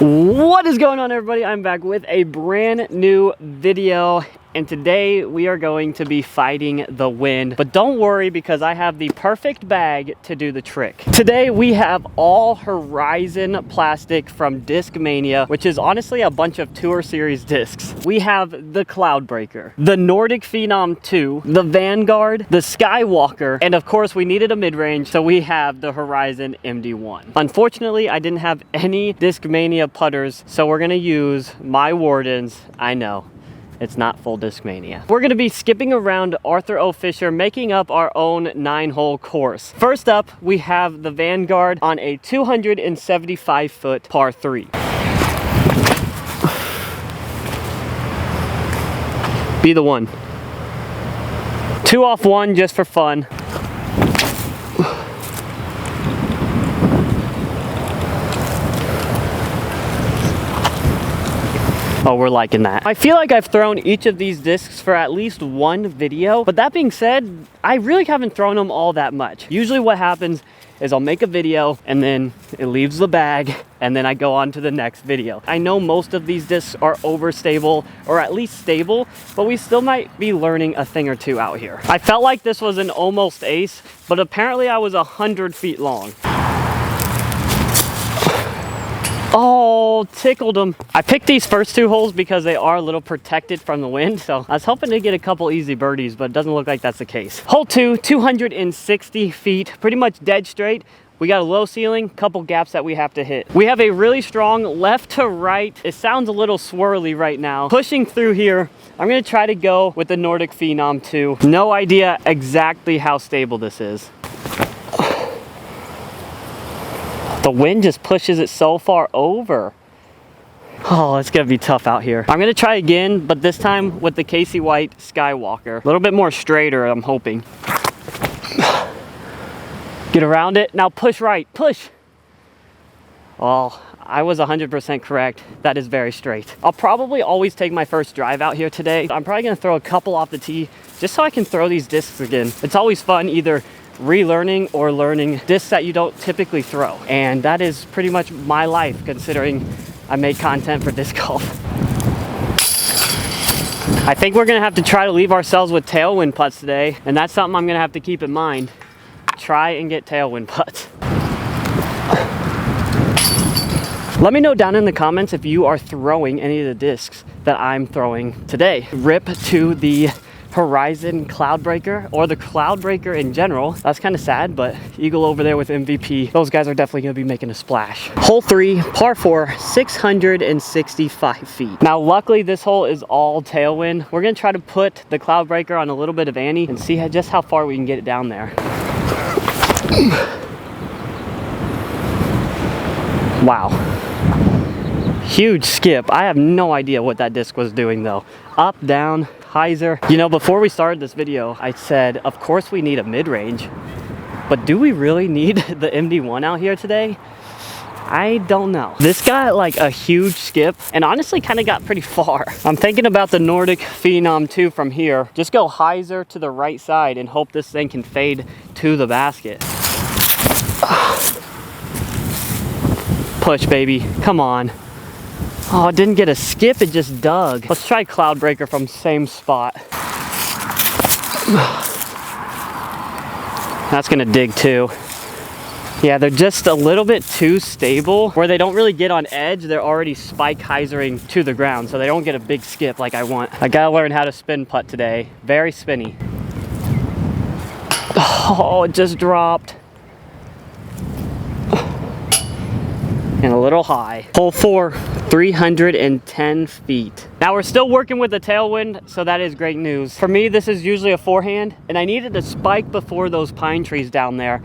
What is going on, everybody? I'm back with a brand new video, and today we are going to be fighting the wind. But don't worry, because I have the perfect bag to do the trick. Today we have all Horizon plastic from Discmania, which is honestly a bunch of Tour Series discs. We have the Cloudbreaker, the Nordic Phenom 2, the Vanguard, the Skywalker, and of course we needed a mid-range, so we have the Horizon MD1. Unfortunately, I didn't have any Discmania putters, so we're gonna use my Wardens. I know, it's not full Discmania. We're gonna be skipping around Arthur O. Fisher, making up our own 9-hole course. First up, we have the Vanguard on a 275-foot par 3. Be the one. 2 off 1 just for fun. Oh, we're liking that. I feel like I've thrown each of these discs for at least one video, but that being said, I really haven't thrown them all that much. Usually what happens is I'll make a video and then it leaves the bag and then I go on to the next video. I know most of these discs are overstable or at least stable, but we still might be learning a thing or two out here. I felt like this was an almost ace, but apparently I was 100 feet long. Oh, tickled them. I picked these first 2 holes because they are a little protected from the wind, so I was hoping to get a couple easy birdies, but it doesn't look like that's the case. Hole 2, 260 feet, pretty much dead straight. We got a low ceiling, couple gaps that we have to hit. We have a really strong left to right. It sounds a little swirly right now. Pushing through here, I'm gonna try to go with the Nordic Phenom 2. No idea exactly how stable this is. The wind just pushes it so far over. Oh, it's gonna be tough out here. I'm gonna try again, but this time with the Casey White Skywalker. A little bit more straighter, I'm hoping. Get around it. Now push right, push. Oh, I was 100% correct. That is very straight. I'll probably always take my first drive out here today. I'm probably gonna throw a couple off the tee just so I can throw these discs again. It's always fun either relearning or learning discs that you don't typically throw, and that is pretty much my life, considering I make content for disc golf. I think we're gonna have to try to leave ourselves with tailwind putts today, and that's something I'm gonna have to keep in mind. Try and get tailwind putts. Let me know down in the comments if you are throwing any of the discs that I'm throwing today. Rip to the Horizon Cloudbreaker, or the Cloudbreaker in general. That's kind of sad, but Eagle over there with MVP, those guys are definitely going to be making a splash. Hole 3, par 4, 665 feet. Now luckily this hole is all tailwind. We're going to try to put the Cloudbreaker on a little bit of ante and see just how far we can get it down there. Wow. Huge skip. I have no idea what that disc was doing though. Up, down, hyzer. You know, before we started this video, I said, of course we need a mid-range, but do we really need the MD1 out here today? I don't know. This got like a huge skip and honestly kind of got pretty far. I'm thinking about the Nordic Phenom 2 from here. Just go hyzer to the right side and hope this thing can fade to the basket. Push, baby. Come on. Oh, it didn't get a skip, it just dug. Let's try Cloudbreaker from same spot. That's gonna dig too. Yeah, they're just a little bit too stable, where they don't really get on edge. They're already spike hyzering to the ground, so they don't get a big skip like I want. I gotta learn how to spin putt today. Very spinny. Oh, it just dropped. And a little high. Hole 4, 310 feet. Now we're still working with the tailwind, so that is great news. For me, this is usually a forehand, and I needed to spike before those pine trees down there.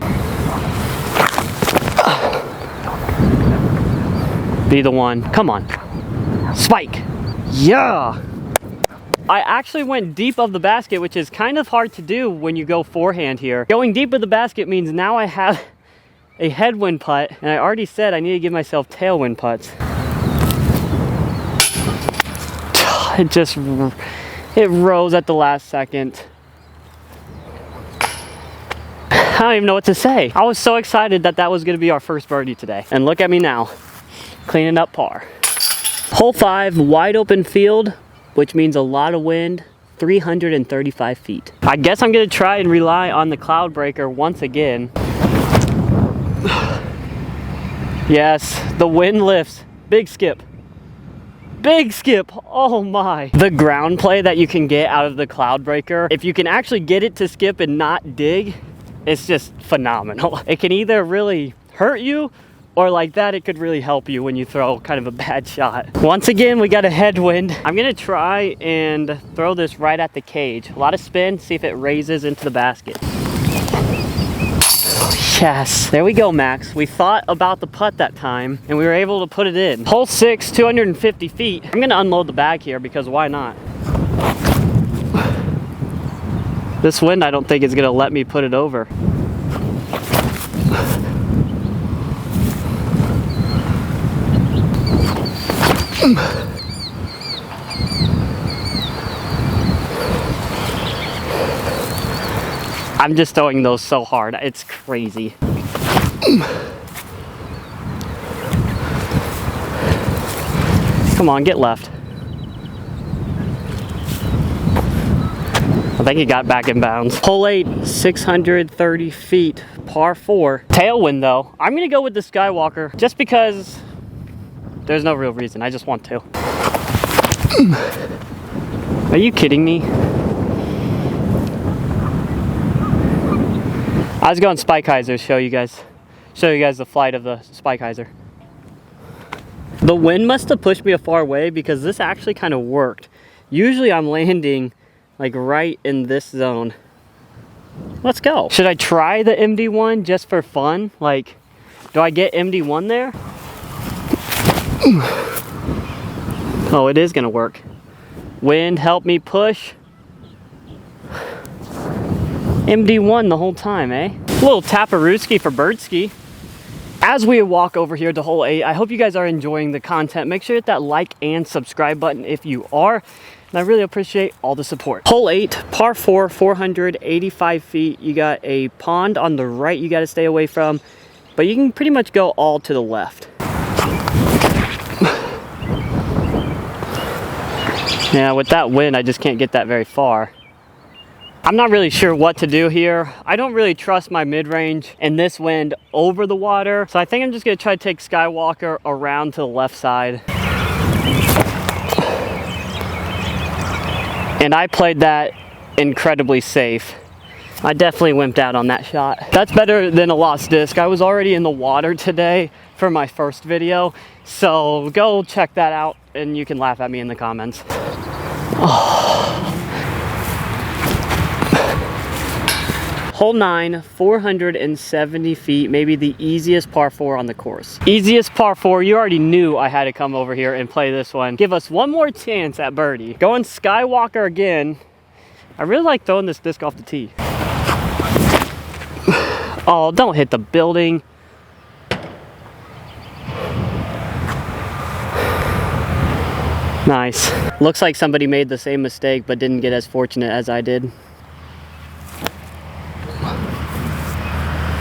Be the one. Come on. Spike. Yeah. I actually went deep of the basket, which is kind of hard to do when you go forehand here. Going deep of the basket means now I have a headwind putt, and I already said I need to give myself tailwind putts. It rose at the last second. I don't even know what to say. I was so excited that that was going to be our first birdie today. And look at me now. Cleaning up par. Hole 5, wide open field, which means a lot of wind, 335 feet. I guess I'm gonna try and rely on the cloud breaker once again. Yes, the wind lifts. Big skip. Big skip, oh my. The ground play that you can get out of the cloud breaker, if you can actually get it to skip and not dig, it's just phenomenal. It can either really hurt you, or like that, it could really help you when you throw kind of a bad shot. Once again, we got a headwind. I'm gonna try and throw this right at the cage. A lot of spin, see if it raises into the basket. Yes, there we go, Max. We thought about the putt that time and we were able to put it in. Hole 6, 250 feet. I'm gonna unload the bag here because why not? This wind I don't think is gonna let me put it over. I'm just throwing those so hard, it's crazy. Come on, get left. I think he got back in bounds. Hole 8, 630 feet, par 4. Tailwind though. I'm gonna go with the Skywalker just because there's no real reason, I just want to. Are you kidding me? I was going Spike Heiser to show you guys the flight of the Spike Heiser. The wind must have pushed me a far away because this actually kind of worked. Usually I'm landing like right in this zone. Let's go. Should I try the MD1 just for fun? Like, do I get MD1 there? Oh, it is gonna work. Wind, help me push. MD1 the whole time, eh? A little taparooski for birdski. As we walk over here to hole 8, I hope you guys are enjoying the content. Make sure to hit that like and subscribe button if you are. And I really appreciate all the support. Hole 8, par 4, 485 feet. You got a pond on the right you got to stay away from, but you can pretty much go all to the left. Yeah, with that wind, I just can't get that very far. I'm not really sure what to do here. I don't really trust my mid-range and this wind over the water. So I think I'm just gonna try to take Skywalker around to the left side. And I played that incredibly safe. I definitely wimped out on that shot. That's better than a lost disc. I was already in the water today for my first video. So go check that out and you can laugh at me in the comments. Oh. Hole 9, 470 feet, maybe the easiest par 4 on the course. Easiest par 4, you already knew I had to come over here and play this one. Give us one more chance at birdie. Going Skywalker again. I really like throwing this disc off the tee. Oh, don't hit the building. Nice. Looks like somebody made the same mistake but didn't get as fortunate as I did.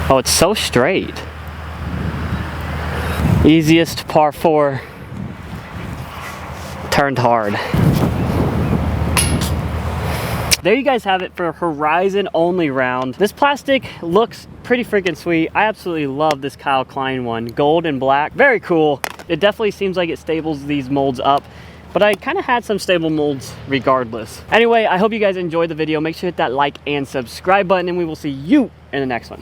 Oh, it's so straight. Easiest par 4. Turned hard. There you guys have it for Horizon only round. This plastic looks pretty freaking sweet. I absolutely love this Kyle Klein one. Gold and black, very cool. It definitely seems like it stables these molds up, but I kind of had some stable molds regardless. Anyway, I hope you guys enjoyed the video. Make sure to hit that like and subscribe button and we will see you in the next one.